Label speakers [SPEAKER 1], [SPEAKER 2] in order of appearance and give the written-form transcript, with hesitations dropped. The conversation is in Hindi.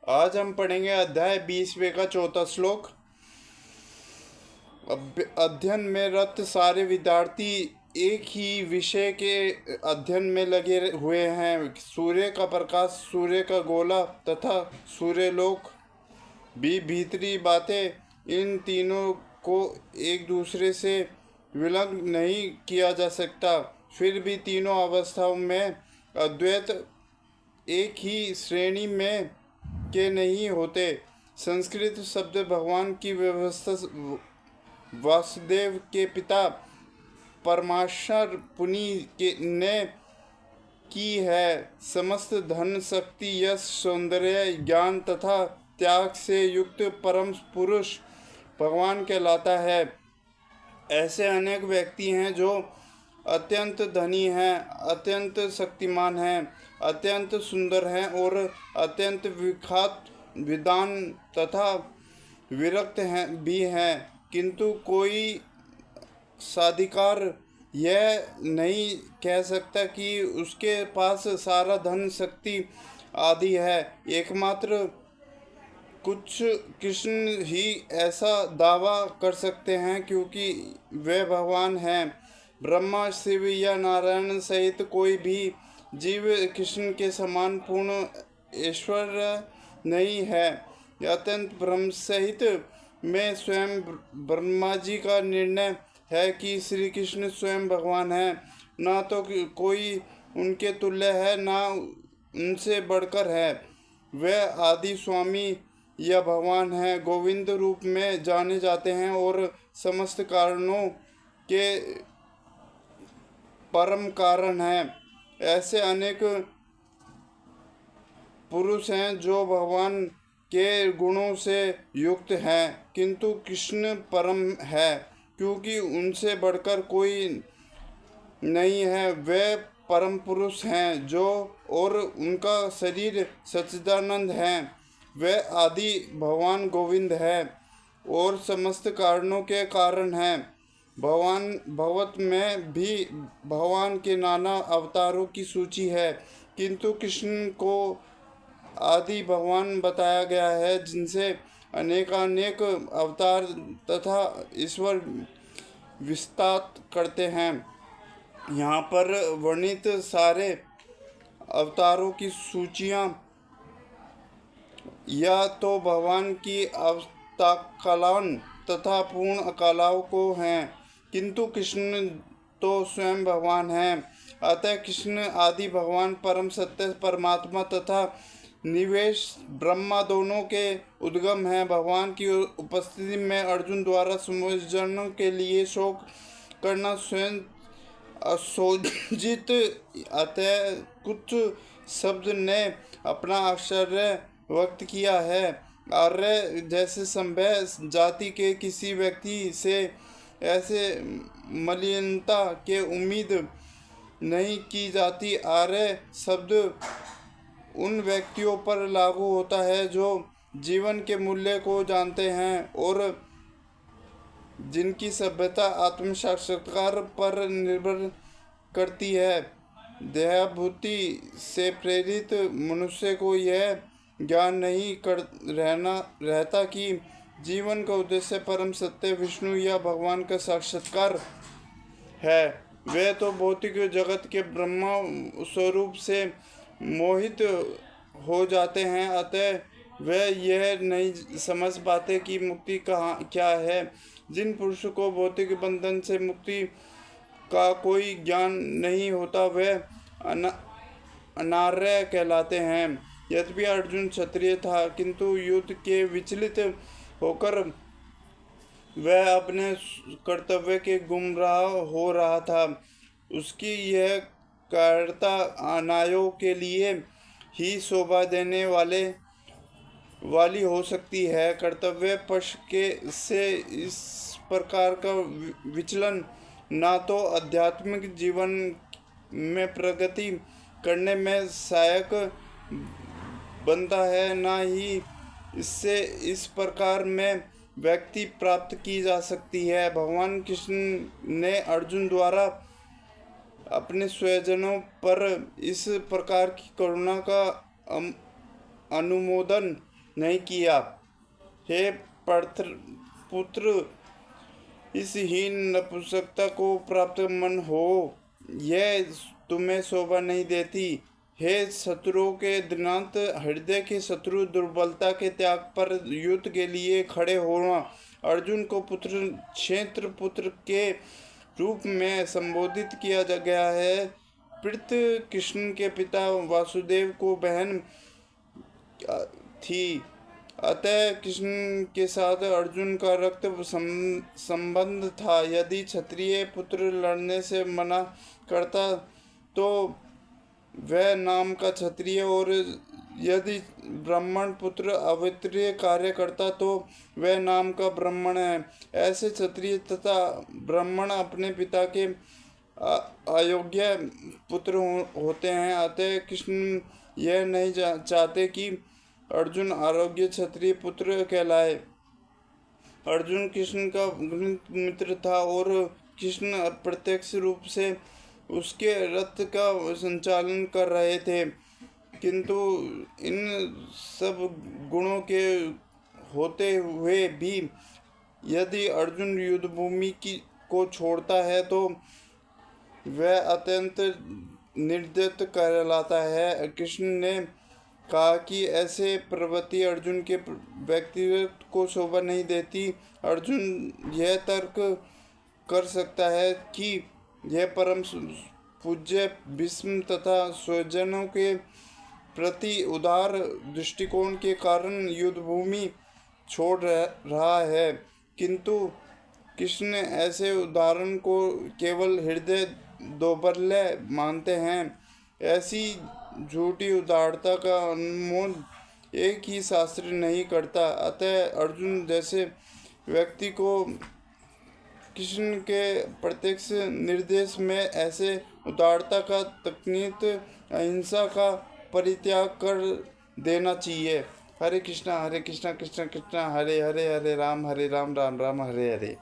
[SPEAKER 1] आज हम पढ़ेंगे अध्याय 20वें का चौथा श्लोक। अध्ययन में रत सारे विद्यार्थी एक ही विषय के अध्ययन में लगे हुए हैं। सूर्य का प्रकाश, सूर्य का गोला तथा सूर्यलोक भी भीतरी बातें, इन तीनों को एक दूसरे से विलग नहीं किया जा सकता। फिर भी तीनों अवस्थाओं में अद्वैत एक ही श्रेणी में के नहीं होते। संस्कृत शब्द भगवान की व्यवस्था वासुदेव के पिता परमेश्वर पुनि के ने की है। समस्त धन, शक्ति, यश, सौंदर्य, ज्ञान तथा त्याग से युक्त परम पुरुष भगवान कहलाता है। ऐसे अनेक व्यक्ति हैं जो अत्यंत धनी हैं, अत्यंत शक्तिमान हैं, अत्यंत सुंदर हैं और अत्यंत विख्यात विद्वान तथा विरक्त हैं भी हैं, किंतु कोई साधिकार यह नहीं कह सकता कि उसके पास सारा धन, शक्ति आदि है। एकमात्र कुछ कृष्ण ही ऐसा दावा कर सकते हैं, क्योंकि वे भगवान हैं। ब्रह्मा, शिव या नारायण सहित कोई भी जीव कृष्ण के समान पूर्ण ऐश्वर्य नहीं है। अत्यंत ब्रह्म सहित में स्वयं ब्रह्मा जी का निर्णय है कि श्री कृष्ण स्वयं भगवान है। ना तो कोई उनके तुल्य है, ना उनसे बढ़कर है। वे आदि स्वामी या भगवान हैं, गोविंद रूप में जाने जाते हैं और समस्त कारणों के परम कारण हैं। ऐसे अनेक पुरुष हैं जो भगवान के गुणों से युक्त हैं, किंतु कृष्ण परम है, क्योंकि उनसे बढ़कर कोई नहीं है। वे परम पुरुष हैं जो और उनका शरीर सच्चिदानंद है। वे आदि भगवान गोविंद है और समस्त कारणों के कारण हैं। भगवान भगवत में भी भगवान के नाना अवतारों की सूची है, किंतु कृष्ण को आदि भगवान बताया गया है, जिनसे अनेकानेक अवतार तथा ईश्वर विस्तार करते हैं। यहाँ पर वर्णित सारे अवतारों की सूचियाँ या तो भगवान की अवताकलाओं तथा पूर्ण कलाओं को हैं, किंतु कृष्ण तो स्वयं भगवान हैं। अतः कृष्ण आदि भगवान परम सत्य परमात्मा तथा निवेश ब्रह्मा दोनों के उद्गम हैं। भगवान की उपस्थिति में अर्जुन द्वारा समझने के लिए शोक करना स्वयं असोजित। अतः कुछ शब्द ने अपना आश्चर्य व्यक्त किया है। आर्य जैसे सभ्य जाति के किसी व्यक्ति से ऐसे मलिनता के उम्मीद नहीं की जाती। आर्य शब्द उन व्यक्तियों पर लागू होता है जो जीवन के मूल्य को जानते हैं और जिनकी सभ्यता आत्म साक्षात्कार पर निर्भर करती है। देहाभूति से प्रेरित मनुष्य को यह ज्ञान नहीं कर रहता कि जीवन का उद्देश्य परम सत्य विष्णु या भगवान का साक्षात्कार है। वे तो भौतिक जगत के ब्रह्मा स्वरूप से मोहित हो जाते हैं। अतः वे यह नहीं समझ पाते कि मुक्ति कहाँ क्या है। जिन पुरुषों को भौतिक बंधन से मुक्ति का कोई ज्ञान नहीं होता, वे अनार्य कहलाते हैं। यद्यपि अर्जुन क्षत्रिय था, किंतु युद्ध के विचलित होकर वह अपने कर्तव्य के गुमराह हो रहा था। उसकी यह कायरता अनायों के लिए ही शोभा देने वाली हो सकती है। कर्तव्य पक्ष के से इस प्रकार का विचलन ना तो आध्यात्मिक जीवन में प्रगति करने में सहायक बनता है, ना ही इससे इस प्रकार में व्यक्ति प्राप्त की जा सकती है। भगवान कृष्ण ने अर्जुन द्वारा अपने स्वजनों पर इस प्रकार की करुणा का अनुमोदन नहीं किया। हे पुत्र, इस हीन नपुंसकता को प्राप्त मन हो, यह तुम्हें शोभा नहीं देती। हे शत्रुओं के दिनांत, हृदय के शत्रु दुर्बलता के त्याग पर युद्ध के लिए खड़े होना। अर्जुन को पुत्र क्षेत्र पुत्र के रूप में संबोधित किया गया है। पृथ कृष्ण के पिता वासुदेव को बहन थी, अतः कृष्ण के साथ अर्जुन का रक्त संबंध था। यदि क्षत्रिय पुत्र लड़ने से मना करता तो वह नाम का क्षत्रिय, और यदि ब्राह्मण पुत्र अवित्रीय कार्य करता तो वह नाम का ब्राह्मण है। ऐसे क्षत्रिय तथा ब्राह्मण अपने पिता के अयोग्य पुत्र होते हैं। अतः कृष्ण यह नहीं चाहते कि अर्जुन आरोग्य क्षत्रिय पुत्र कहलाए। अर्जुन कृष्ण का घनिष्ठ मित्र था और कृष्ण अप्रत्यक्ष रूप से उसके रथ का संचालन कर रहे थे, किंतु इन सब गुणों के होते हुए भी यदि अर्जुन युद्ध भूमि को छोड़ता है तो वह अत्यंत निर्दयी कहलाता है। कृष्ण ने कहा कि ऐसे प्रवृत्ति अर्जुन के व्यक्तित्व को शोभा नहीं देती। अर्जुन यह तर्क कर सकता है कि यह परम पूज्य भीष्म तथा स्वजनों के प्रति उदार दृष्टिकोण के कारण युद्ध भूमि छोड़ रहा है, किंतु कृष्ण ऐसे उदाहरण को केवल हृदय दौर्बल्य मानते हैं। ऐसी झूठी उदारता का अनुमोदन एक ही शास्त्र नहीं करता। अतः अर्जुन जैसे व्यक्ति को कृष्ण के प्रत्यक्ष निर्देश में ऐसे उदारता का तकनीत अहिंसा का परित्याग कर देना चाहिए। हरे कृष्णा कृष्ण कृष्ण हरे हरे, हरे राम राम राम हरे हरे।